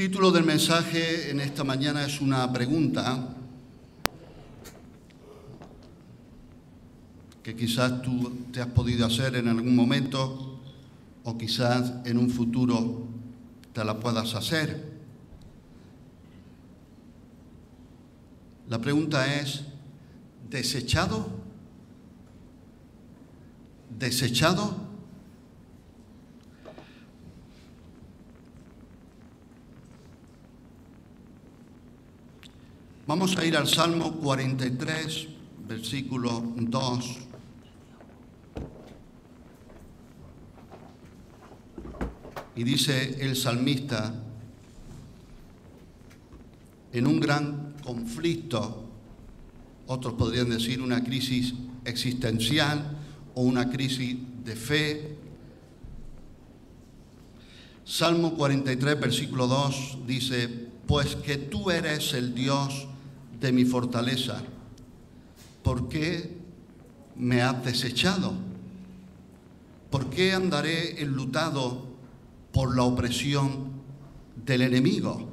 título del mensaje en esta mañana es una pregunta que quizás tú te has podido hacer en algún momento o quizás en un futuro te la puedas hacer. La pregunta es, ¿desechado? ¿Desechado? Vamos a ir al Salmo 43, versículo 2. Y dice el salmista, en un gran conflicto, otros podrían decir una crisis existencial o una crisis de fe. Salmo 43, versículo 2 dice, pues que tú eres el Dios de mi fortaleza, ¿por qué me has desechado? ¿Por qué andaré enlutado por la opresión del enemigo?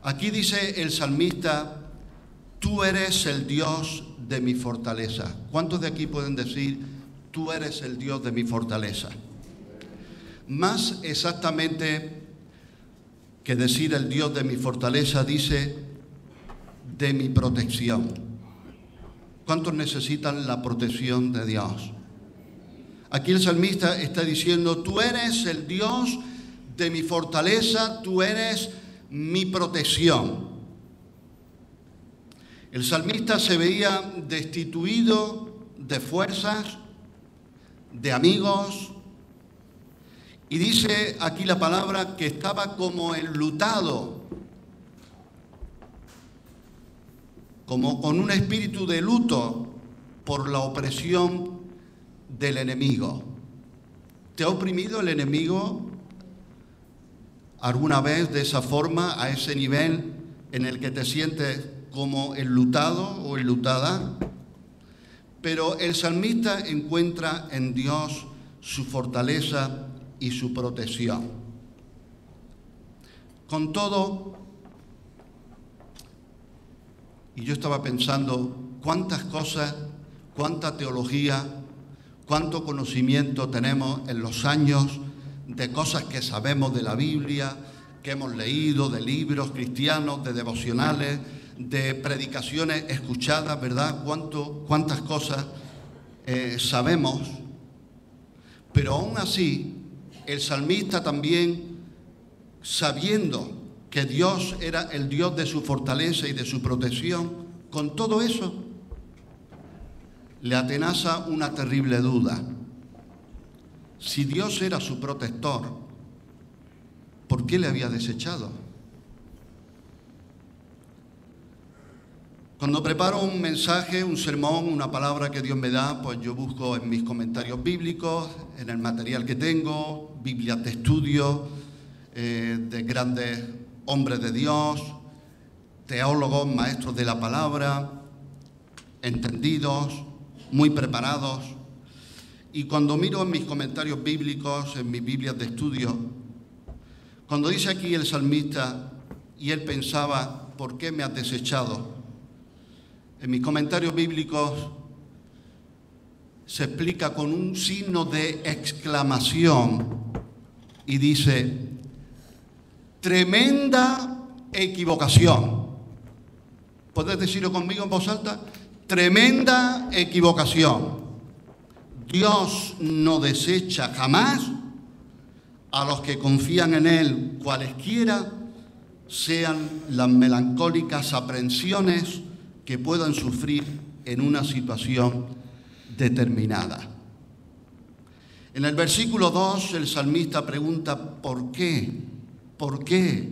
Aquí dice el salmista, tú eres el Dios de mi fortaleza. ¿Cuántos de aquí pueden decir, tú eres el Dios de mi fortaleza? Más exactamente que decir el Dios de mi fortaleza, dice de mi protección. ¿Cuántos necesitan la protección de Dios? Aquí el salmista está diciendo, tú eres el Dios de mi fortaleza, tú eres mi protección. El salmista se veía destituido de fuerzas, de amigos, y dice aquí la palabra que estaba como enlutado, como con un espíritu de luto por la opresión del enemigo. ¿Te ha oprimido el enemigo alguna vez de esa forma, a ese nivel en el que te sientes como enlutado o enlutada? Pero el salmista encuentra en Dios su fortaleza y su protección. Con todo, y yo estaba pensando cuántas cosas, cuánta teología, cuánto conocimiento tenemos en los años de cosas que sabemos de la Biblia, que hemos leído, de libros cristianos, de devocionales, de predicaciones escuchadas, ¿verdad? Cuántas cosas sabemos. Pero aún así, el salmista también, sabiendo que Dios era el Dios de su fortaleza y de su protección, con todo eso, le atenaza una terrible duda. Si Dios era su protector, ¿por qué le había desechado? Cuando preparo un mensaje, un sermón, una palabra que Dios me da, pues yo busco en mis comentarios bíblicos, en el material que tengo, Biblias de estudio, de grandes hombres de Dios, teólogos, maestros de la palabra, entendidos, muy preparados. Y cuando miro en mis comentarios bíblicos, en mis Biblias de estudio, cuando dice aquí el salmista, y él pensaba, ¿por qué me has desechado? En mis comentarios bíblicos se explica con un signo de exclamación y dice, tremenda equivocación. ¿Puedes decirlo conmigo en voz alta? Tremenda equivocación. Dios no desecha jamás a los que confían en Él, cualesquiera sean las melancólicas aprensiones que puedan sufrir en una situación determinada. En el versículo 2, el salmista pregunta, ¿por qué? ¿Por qué?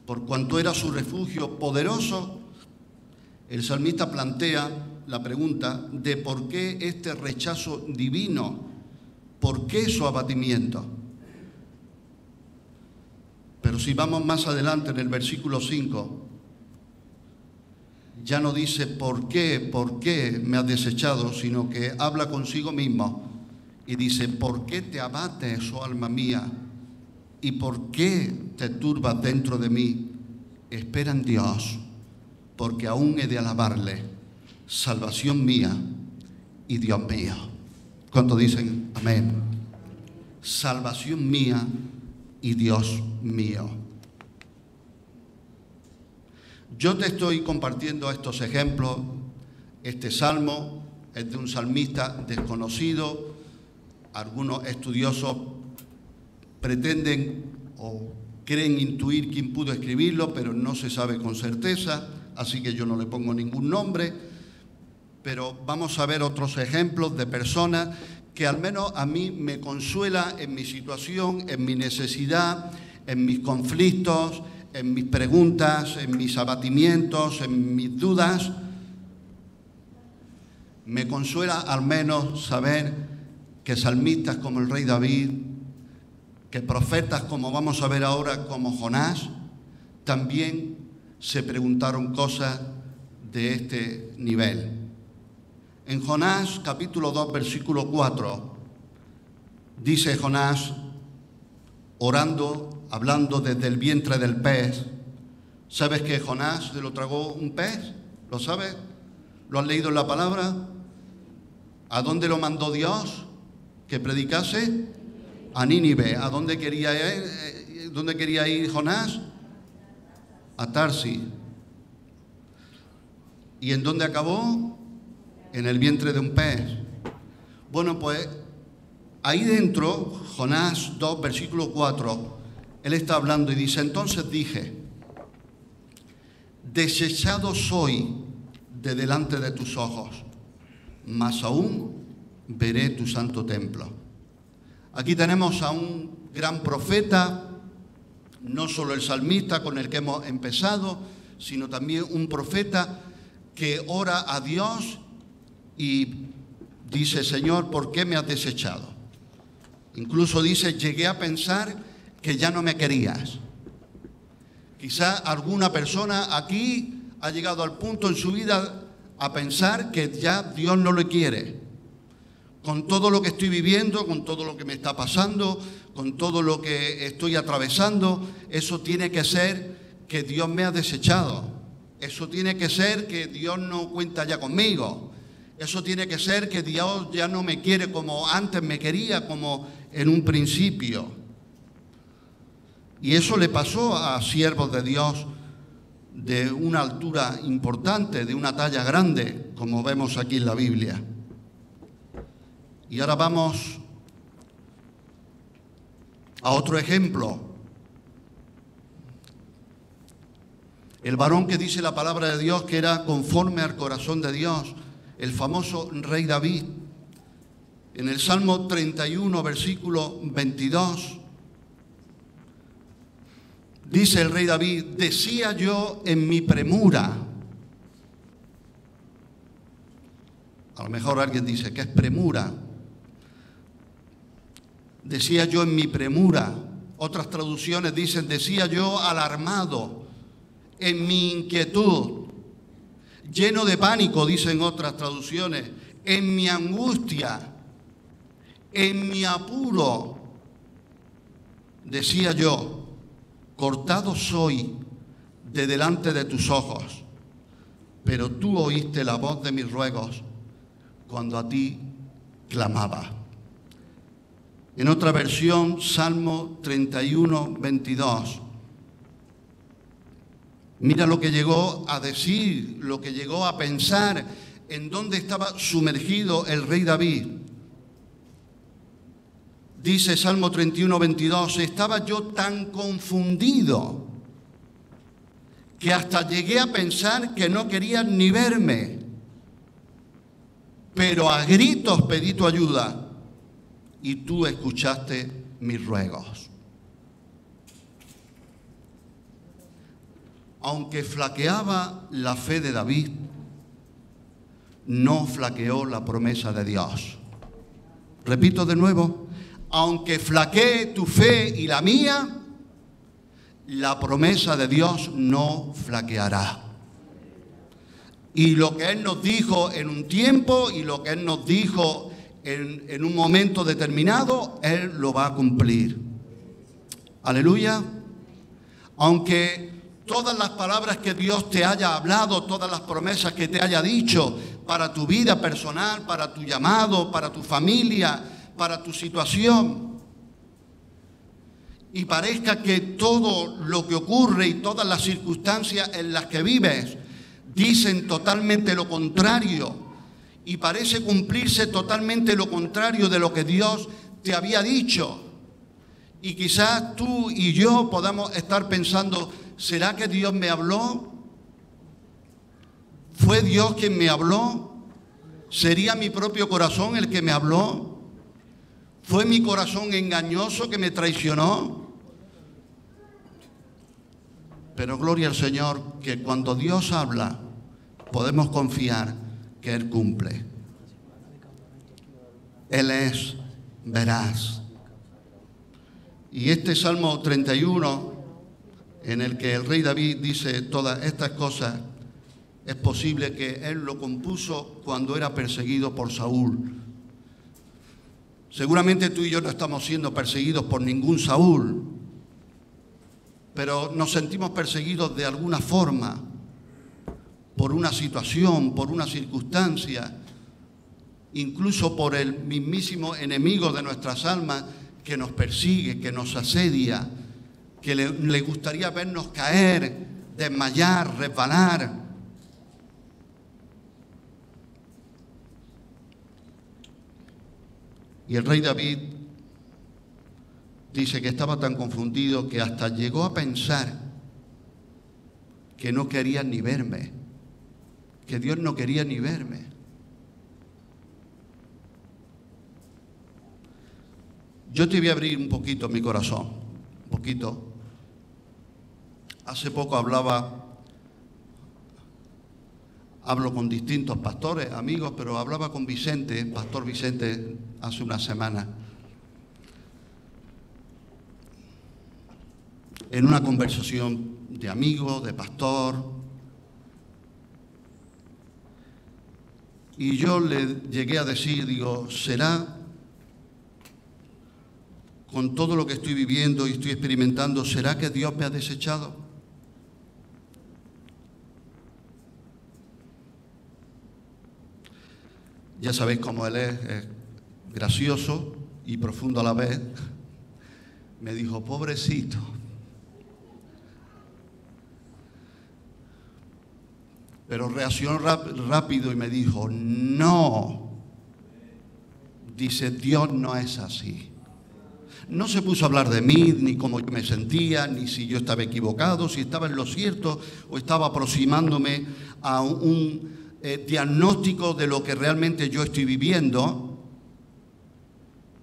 Por cuanto era su refugio poderoso, el salmista plantea la pregunta de por qué este rechazo divino, por qué su abatimiento. Pero si vamos más adelante en el versículo 5, ya no dice por qué me has desechado, sino que habla consigo mismo y dice, ¿por qué te abates, oh alma mía? ¿Y por qué te turbas dentro de mí? Espera en Dios, porque aún he de alabarle, salvación mía y Dios mío. ¿Cuántos dicen amén? Salvación mía y Dios mío. Yo te estoy compartiendo estos ejemplos. Este salmo es de un salmista desconocido. Algunos estudiosos pretenden o creen intuir quién pudo escribirlo, pero no se sabe con certeza, así que yo no le pongo ningún nombre. Pero vamos a ver otros ejemplos de personas que al menos a mí me consuela en mi situación, en mi necesidad, en mis conflictos, en mis preguntas, en mis abatimientos, en mis dudas. Me consuela al menos saber que salmistas como el rey David, que profetas como vamos a ver ahora como Jonás, también se preguntaron cosas de este nivel. En Jonás capítulo 2 versículo 4 dice Jonás, orando, hablando desde el vientre del pez. ¿Sabes que Jonás se lo tragó un pez? ¿Lo sabes? ¿Lo has leído en la palabra? ¿A dónde lo mandó Dios que predicase? A Nínive. ¿A dónde quería ir? ¿Dónde quería ir Jonás? A Tarsis. ¿Y en dónde acabó? En el vientre de un pez. Bueno, pues ahí dentro, Jonás 2, versículo 4, él está hablando y dice, entonces dije, desechado soy de delante de tus ojos, mas aún veré tu santo templo. Aquí tenemos a un gran profeta, no solo el salmista con el que hemos empezado, sino también un profeta que ora a Dios y dice, Señor, ¿por qué me has desechado? Incluso dice, llegué a pensar que ya no me querías. Quizá alguna persona aquí ha llegado al punto en su vida a pensar que ya Dios no le quiere. Con todo lo que estoy viviendo, con todo lo que me está pasando, con todo lo que estoy atravesando, eso tiene que ser que Dios me ha desechado. Eso tiene que ser que Dios no cuenta ya conmigo. Eso tiene que ser que Dios ya no me quiere como antes me quería, como en un principio. Y eso le pasó a siervos de Dios de una altura importante, de una talla grande, como vemos aquí en la Biblia. Y ahora vamos a otro ejemplo. El varón que dice la palabra de Dios que era conforme al corazón de Dios, el famoso rey David. En el Salmo 31, versículo 22, dice el rey David, decía yo en mi premura. A lo mejor alguien dice, ¿qué es premura? Decía yo en mi premura. Otras traducciones dicen, decía yo alarmado, en mi inquietud, lleno de pánico, dicen otras traducciones, en mi angustia, en mi apuro, decía yo, cortado soy de delante de tus ojos, pero tú oíste la voz de mis ruegos cuando a ti clamaba. En otra versión, Salmo 31, 22. Mira lo que llegó a decir, lo que llegó a pensar, en dónde estaba sumergido el rey David. Dice Salmo 31, 22, estaba yo tan confundido que hasta llegué a pensar que no querían ni verme, pero a gritos pedí tu ayuda y tú escuchaste mis ruegos. Aunque flaqueaba la fe de David, no flaqueó la promesa de Dios. Repito de nuevo, aunque flaquee tu fe y la mía, la promesa de Dios no flaqueará. Y lo que Él nos dijo en un tiempo y lo que Él nos dijo en un momento determinado, Él lo va a cumplir. Aleluya. Aunque todas las palabras que Dios te haya hablado, todas las promesas que te haya dicho para tu vida personal, para tu llamado, para tu familia, para tu situación, y parezca que todo lo que ocurre y todas las circunstancias en las que vives dicen totalmente lo contrario, y parece cumplirse totalmente lo contrario de lo que Dios te había dicho, y quizás tú y yo podamos estar pensando, ¿será que Dios me habló? ¿Fue Dios quien me habló? ¿Sería mi propio corazón el que me habló? ¿Fue mi corazón engañoso que me traicionó? Pero gloria al Señor, que cuando Dios habla, podemos confiar que Él cumple. Él es veraz. Y este Salmo 31, en el que el rey David dice todas estas cosas, es posible que él lo compuso cuando era perseguido por Saúl. Seguramente tú y yo no estamos siendo perseguidos por ningún Saúl, pero nos sentimos perseguidos de alguna forma, por una situación, por una circunstancia, incluso por el mismísimo enemigo de nuestras almas que nos persigue, que nos asedia, que le gustaría vernos caer, desmayar, resbalar. Y el rey David dice que estaba tan confundido que hasta llegó a pensar que no quería ni verme, que Dios no quería ni verme. Yo te voy a abrir un poquito mi corazón, un poquito. Hace poco hablo con distintos pastores, amigos, pero hablaba con Vicente, Pastor Vicente, hace una semana. En una conversación de amigo, de pastor. Y yo le llegué a decir, digo, ¿será con todo lo que estoy viviendo y estoy experimentando, será que Dios me ha desechado? Ya sabéis cómo él es gracioso y profundo a la vez. Me dijo, pobrecito. Pero reaccionó rápido y me dijo, no. Dice, Dios no es así. No se puso a hablar de mí, ni cómo yo me sentía, ni si yo estaba equivocado, si estaba en lo cierto o estaba aproximándome a un diagnóstico de lo que realmente yo estoy viviendo,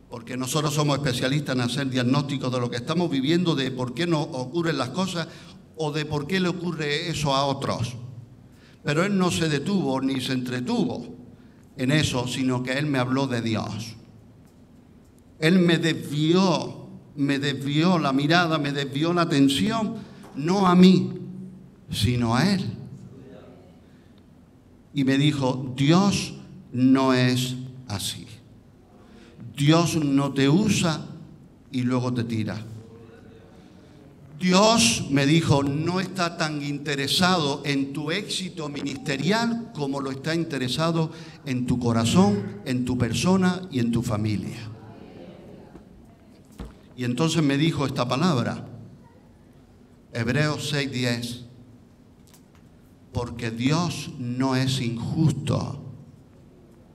porque nosotros somos especialistas en hacer diagnósticos de lo que estamos viviendo, de por qué nos ocurren las cosas o de por qué le ocurre eso a otros. Pero él no se detuvo ni se entretuvo en eso, sino que él me habló de Dios. Él me desvió la mirada, me desvió la atención, no a mí, sino a él. Y me dijo, Dios no es así. Dios no te usa y luego te tira. Dios, me dijo, no está tan interesado en tu éxito ministerial como lo está interesado en tu corazón, en tu persona y en tu familia. Y entonces me dijo esta palabra, Hebreos 6:10. Porque Dios no es injusto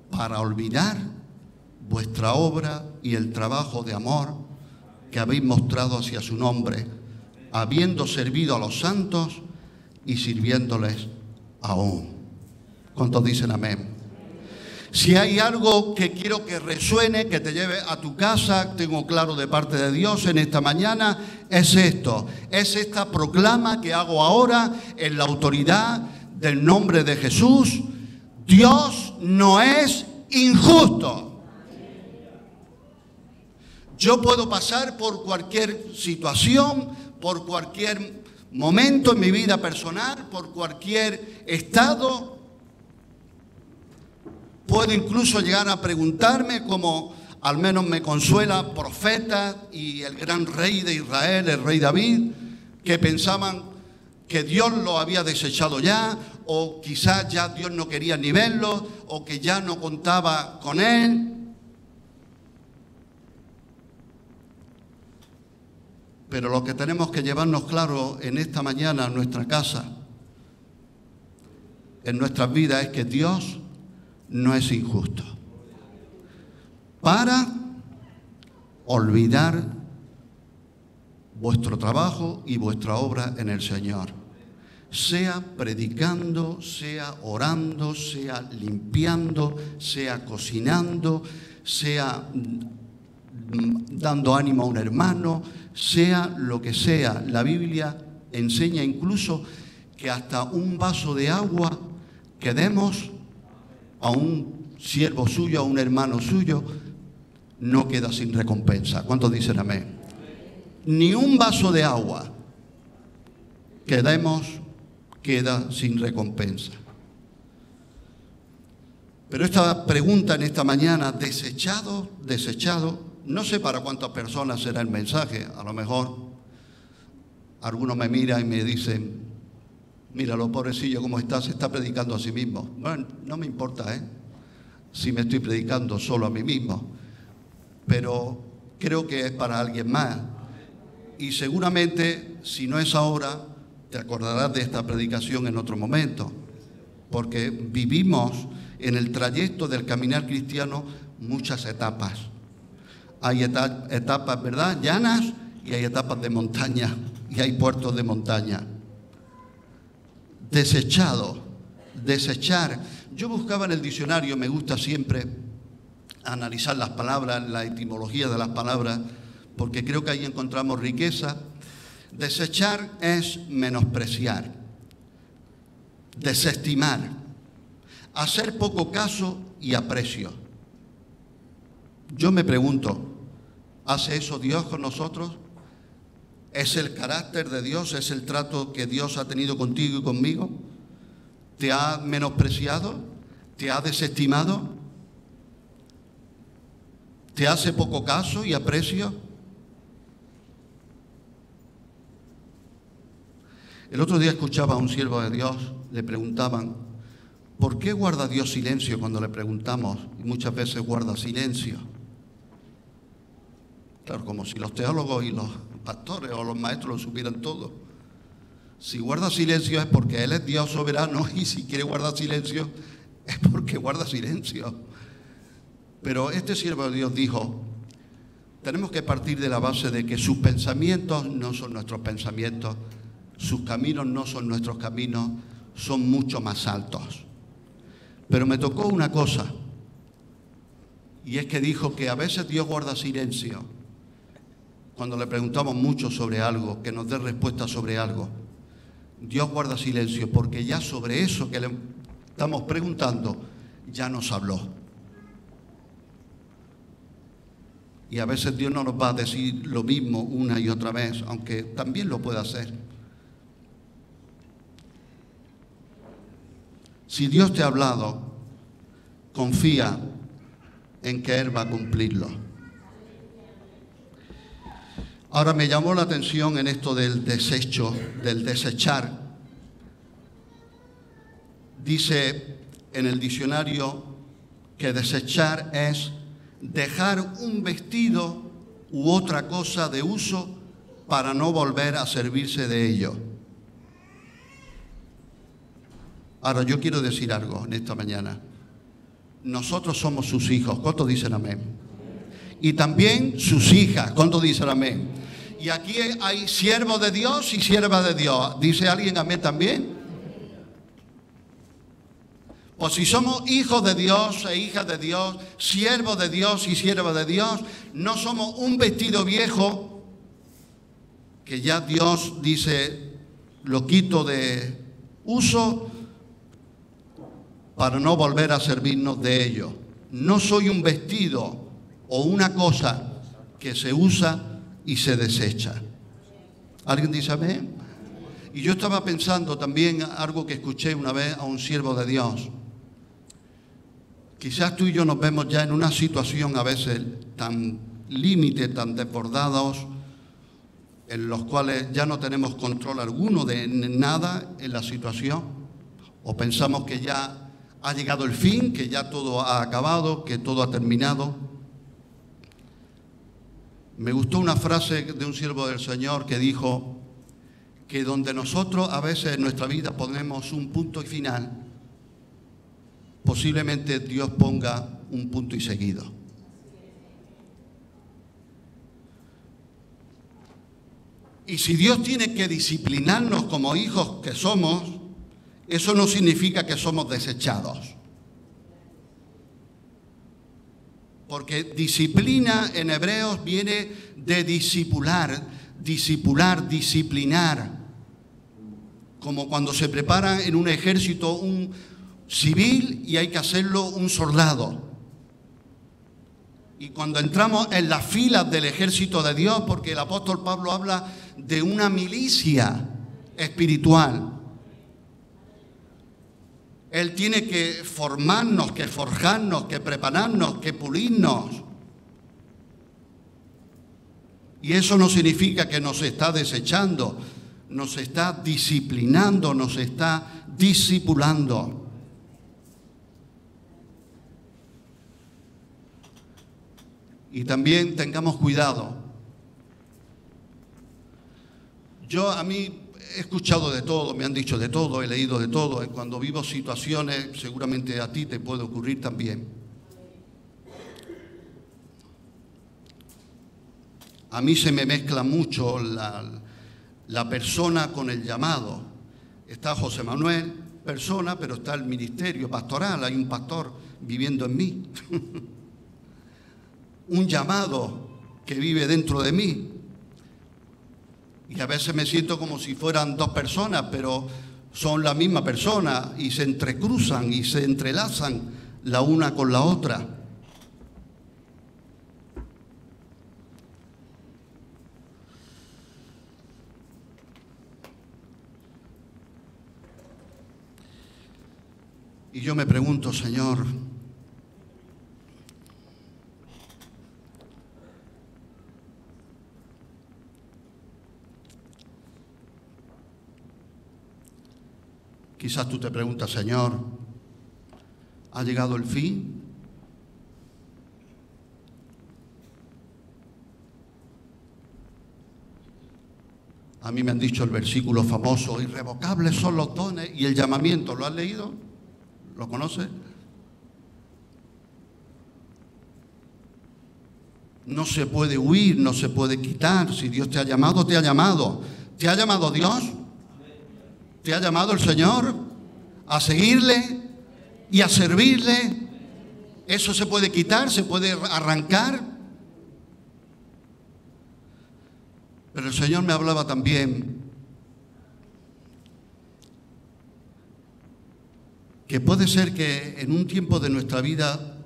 para olvidar vuestra obra y el trabajo de amor que habéis mostrado hacia su nombre, habiendo servido a los santos y sirviéndoles aún. ¿Cuántos dicen amén? Si hay algo que quiero que resuene, que te lleve a tu casa, tengo claro de parte de Dios en esta mañana, es esto, es esta proclama que hago ahora en la autoridad del nombre de Jesús. Dios no es injusto. Yo puedo pasar por cualquier situación, por cualquier momento en mi vida personal, por cualquier estado. Puedo incluso llegar a preguntarme, como al menos me consuela, profetas y el gran rey de Israel, el rey David, que pensaban que Dios lo había desechado ya, o quizás ya Dios no quería ni verlo, o que ya no contaba con él. Pero lo que tenemos que llevarnos claro en esta mañana en nuestra casa, en nuestras vidas, es que Dios no es injusto. Para olvidar vuestro trabajo y vuestra obra en el Señor, sea predicando, sea orando, sea limpiando, sea cocinando, sea dando ánimo a un hermano, sea lo que sea. La Biblia enseña incluso que hasta un vaso de agua que demos a un siervo suyo, a un hermano suyo, no queda sin recompensa. ¿Cuántos dicen amén? Ni un vaso de agua que demos queda sin recompensa. Pero esta pregunta en esta mañana, desechado, no sé para cuántas personas será el mensaje. A lo mejor algunos me miran y me dicen: míralo, pobrecillo, cómo está, se está predicando a sí mismo. Bueno, no me importa, si me estoy predicando solo a mí mismo, pero creo que es para alguien más. Y seguramente, si no es ahora, te acordarás de esta predicación en otro momento, porque vivimos en el trayecto del caminar cristiano muchas etapas. Hay etapas, ¿verdad?, llanas, y hay etapas de montaña, y hay puertos de montaña. Desechar. Yo buscaba en el diccionario, me gusta siempre analizar las palabras, la etimología de las palabras, porque creo que ahí encontramos riqueza. Desechar es menospreciar, desestimar, hacer poco caso y aprecio. Yo me pregunto, ¿hace eso Dios con nosotros? ¿Es el carácter de Dios? ¿Es el trato que Dios ha tenido contigo y conmigo? ¿Te ha menospreciado? ¿Te ha desestimado? ¿Te hace poco caso y aprecio? El otro día escuchaba a un siervo de Dios, le preguntaban: ¿por qué guarda Dios silencio cuando le preguntamos? Y muchas veces guarda silencio. Claro, como si los teólogos y los pastores o los maestros lo supieran todo. Si guarda silencio es porque Él es Dios soberano, y si quiere guardar silencio es porque guarda silencio. Pero este siervo de Dios dijo: tenemos que partir de la base de que sus pensamientos no son nuestros pensamientos, sus caminos no son nuestros caminos, son mucho más altos. Pero me tocó una cosa, y es que dijo que a veces Dios guarda silencio cuando le preguntamos mucho sobre algo, que nos dé respuesta sobre algo. Dios guarda silencio porque ya sobre eso que le estamos preguntando ya nos habló. Y a veces Dios no nos va a decir lo mismo una y otra vez, aunque también lo puede hacer. Si Dios te ha hablado, confía en que Él va a cumplirlo. Ahora, me llamó la atención en esto del desecho, del desechar. Dice en el diccionario que desechar es dejar un vestido u otra cosa de uso para no volver a servirse de ello. Ahora, yo quiero decir algo en esta mañana. Nosotros somos sus hijos. ¿Cuántos dicen amén? Y también sus hijas. ¿Cuántos dicen amén? Y aquí hay siervos de Dios y siervas de Dios. ¿Dice alguien amén también? Pues si somos hijos de Dios e hijas de Dios, siervos de Dios y siervas de Dios, no somos un vestido viejo que ya Dios dice lo quito de uso para no volver a servirnos de ello. No soy un vestido o una cosa que se usa y se desecha. ¿Alguien dice amén? Y yo estaba pensando también algo que escuché una vez a un siervo de Dios, Quizás tú y yo nos vemos ya en una situación a veces tan límite, tan desbordados, en los cuales ya no tenemos control alguno de nada en la situación, o pensamos que ya ha llegado el fin, que ya todo ha acabado, que todo ha terminado. Me gustó una frase de un siervo del Señor que dijo que donde nosotros a veces en nuestra vida ponemos un punto y final, posiblemente Dios ponga un punto y seguido. Y si Dios tiene que disciplinarnos como hijos que somos, eso no significa que somos desechados. Porque disciplina en hebreos viene de discipular, disciplinar. Como cuando se prepara en un ejército un civil y hay que hacerlo un soldado. Y cuando entramos en las filas del ejército de Dios, porque el apóstol Pablo habla de una milicia espiritual, Él tiene que formarnos, que forjarnos, que prepararnos, que pulirnos. Y eso no significa que nos está desechando, nos está disciplinando, nos está discipulando. Y también tengamos cuidado. A mí he escuchado de todo, me han dicho de todo, he leído de todo. Cuando vivo situaciones, seguramente a ti te puede ocurrir también. A mí se me mezcla mucho la persona con el llamado. Está José Manuel, persona, pero está el ministerio pastoral, hay un pastor viviendo en mí. Un llamado que vive dentro de mí. Y a veces me siento como si fueran dos personas, pero son la misma persona y se entrecruzan y se entrelazan la una con la otra. Y yo me pregunto, Señor, quizás tú te preguntas, Señor, ¿ha llegado el fin? A mí me han dicho el versículo famoso, irrevocables son los dones y el llamamiento. ¿Lo has leído? ¿Lo conoces? No se puede huir, no se puede quitar. Si Dios te ha llamado, te ha llamado. ¿Te ha llamado Dios? ¿Te ha llamado el Señor a seguirle y a servirle? ¿Eso se puede quitar? ¿Se puede arrancar? Pero el Señor me hablaba también que puede ser que en un tiempo de nuestra vida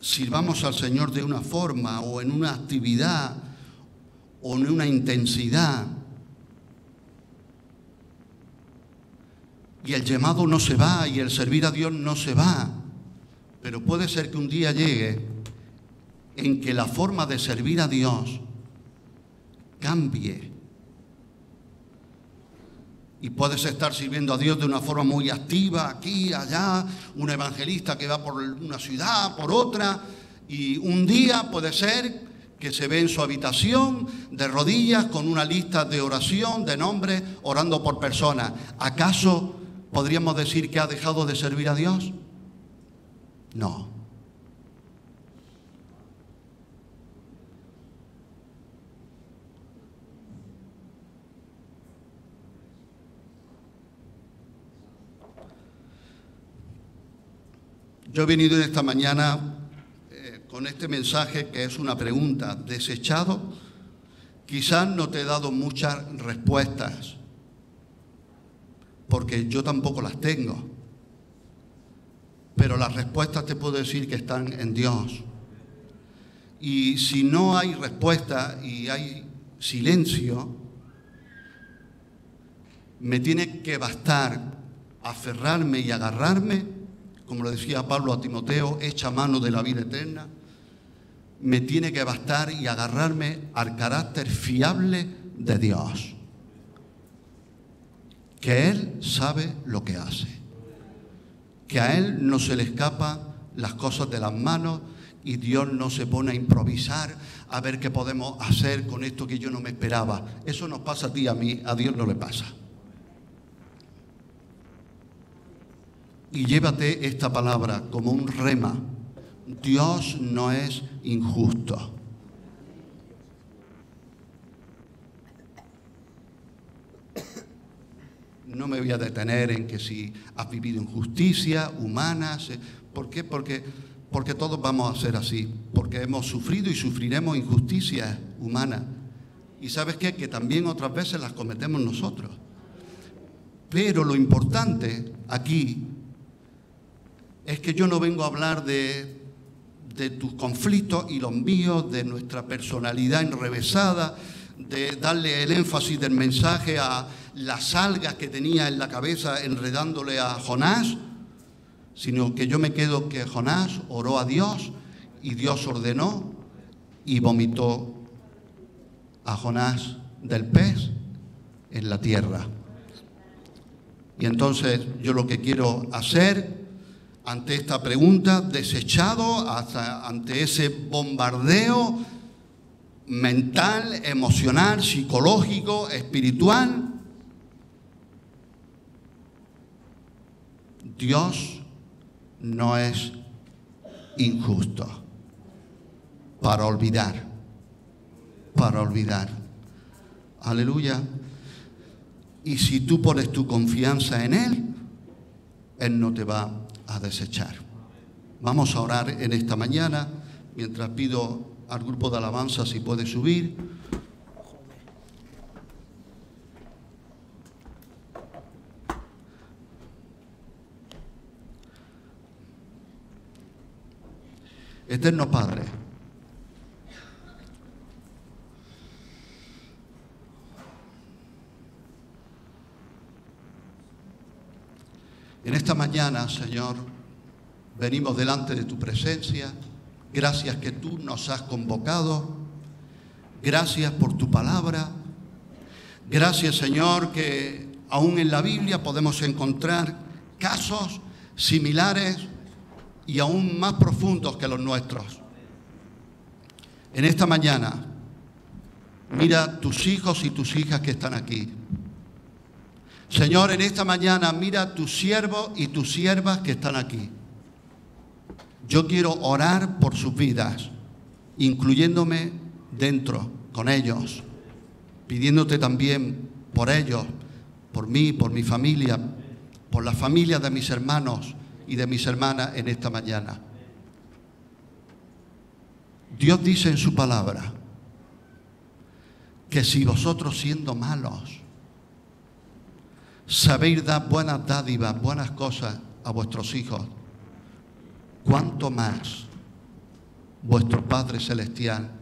sirvamos al Señor de una forma o en una actividad o en una intensidad y el llamado no se va y el servir a Dios no se va, pero puede ser que un día llegue en que la forma de servir a Dios cambie. Y puedes estar sirviendo a Dios de una forma muy activa, aquí, allá, un evangelista que va por una ciudad, por otra, y un día puede ser que se ve en su habitación de rodillas con una lista de oración, de nombres, orando por personas. ¿Acaso podríamos decir que ha dejado de servir a Dios? No. Yo he venido en esta mañana con este mensaje que es una pregunta. ¿Desechado? Quizás no te he dado muchas respuestas, porque yo tampoco las tengo. Pero las respuestas te puedo decir que están en Dios. Y si no hay respuesta y hay silencio, me tiene que bastar aferrarme y agarrarme como le decía Pablo a Timoteo, echa mano de la vida eterna, me tiene que bastar y agarrarme al carácter fiable de Dios. Que Él sabe lo que hace. Que a Él no se le escapan las cosas de las manos y Dios no se pone a improvisar a ver qué podemos hacer con esto que yo no me esperaba. Eso nos pasa a ti y a mí, a Dios no le pasa. Y llévate esta palabra como un rema. Dios no es injusto. No me voy a detener en que si has vivido injusticia humana. ¿Por qué? Porque todos vamos a ser así. Porque hemos sufrido y sufriremos injusticias humanas. Y ¿sabes qué? Que también otras veces las cometemos nosotros. Pero lo importante aquí es que yo no vengo a hablar de tus conflictos y los míos, de nuestra personalidad enrevesada, de darle el énfasis del mensaje a las algas que tenía en la cabeza enredándole a Jonás, sino que yo me quedo que Jonás oró a Dios y Dios ordenó y vomitó a Jonás del pez en la tierra. Y entonces yo lo que quiero hacer ante esta pregunta, desechado ante ese bombardeo mental, emocional, psicológico, espiritual, Dios no es injusto para olvidar. Aleluya. Y si tú pones tu confianza en Él, Él no te va a desechar. Vamos a orar en esta mañana, mientras pido al grupo de alabanza si puede subir. Eterno Padre, en esta mañana, Señor, venimos delante de tu presencia. Gracias que tú nos has convocado. Gracias por tu palabra. Gracias, Señor, que aún en la Biblia podemos encontrar casos similares y aún más profundos que los nuestros. En esta mañana, mira tus hijos y tus hijas que están aquí. Señor, en esta mañana mira tus siervos y tus siervas que están aquí. Yo quiero orar por sus vidas, incluyéndome dentro con ellos, pidiéndote también por ellos, por mí, por mi familia, por la familia de mis hermanos y de mis hermanas en esta mañana. Dios dice en su palabra que si vosotros siendo malos sabéis dar buenas dádivas, buenas cosas a vuestros hijos, cuánto más vuestro Padre Celestial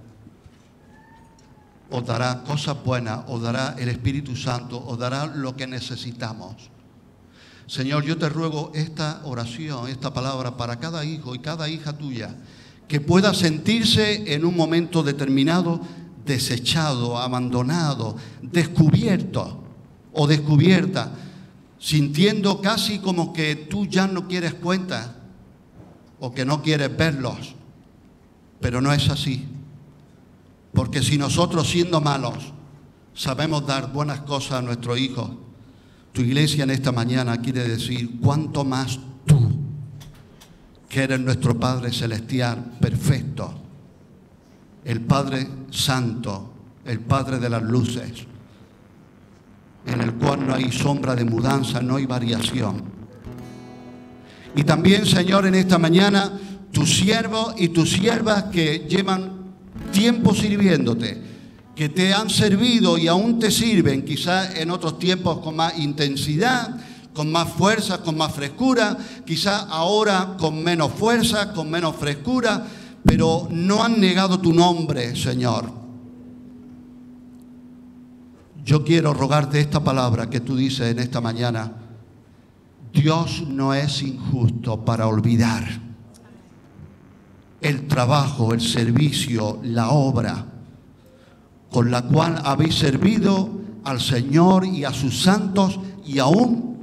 os dará cosas buenas, os dará el Espíritu Santo, os dará lo que necesitamos. Señor, yo te ruego esta oración, esta palabra para cada hijo y cada hija tuya, que pueda sentirse en un momento determinado desechado, abandonado, descubierto o descubierta, sintiendo casi como que tú ya no quieres cuenta o que no quieres verlos, pero no es así, porque si nosotros siendo malos sabemos dar buenas cosas a nuestros hijos, tu iglesia en esta mañana quiere decir cuánto más tú, que eres nuestro Padre Celestial perfecto, el Padre Santo, el Padre de las luces, en el cual no hay sombra de mudanza, no hay variación. Y también, Señor, en esta mañana, tus siervos y tus siervas que llevan tiempo sirviéndote, que te han servido y aún te sirven, quizás en otros tiempos con más intensidad, con más fuerza, con más frescura, quizás ahora con menos fuerza, con menos frescura, pero no han negado tu nombre, Señor. Yo quiero rogarte esta palabra que tú dices en esta mañana. Dios no es injusto para olvidar el trabajo, el servicio, la obra con la cual habéis servido al Señor y a sus santos y aún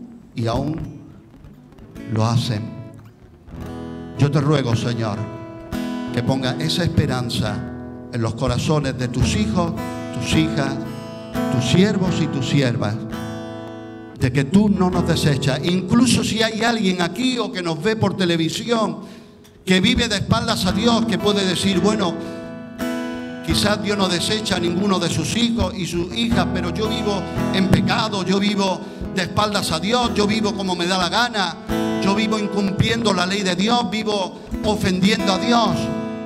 lo hacen. Yo te ruego, Señor, que ponga esa esperanza en los corazones de tus hijos, tus hijas, tus siervos y tus siervas, de que tú no nos desechas. Incluso si hay alguien aquí o que nos ve por televisión que vive de espaldas a Dios, que puede decir, bueno, quizás Dios no desecha a ninguno de sus hijos y sus hijas, pero yo vivo en pecado, yo vivo de espaldas a Dios, yo vivo como me da la gana, yo vivo incumpliendo la ley de Dios, vivo ofendiendo a Dios.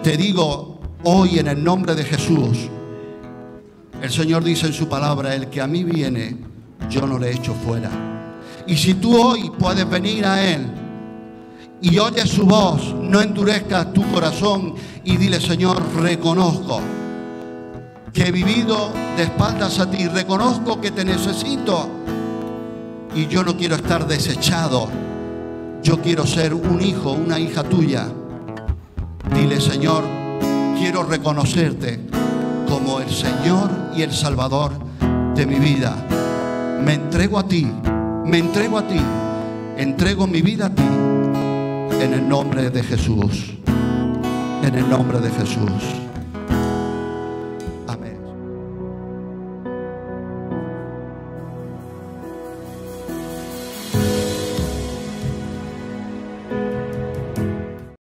Te digo hoy en el nombre de Jesús, el Señor dice en su palabra, el que a mí viene, yo no le echo fuera. Y si tú hoy puedes venir a Él y oyes su voz, no endurezcas tu corazón y dile, Señor, reconozco que he vivido de espaldas a ti, reconozco que te necesito y yo no quiero estar desechado, yo quiero ser un hijo, una hija tuya. Dile, Señor, quiero reconocerte como el Señor y el Salvador de mi vida. Me entrego a ti, entrego mi vida a ti, en el nombre de Jesús, en el nombre de Jesús.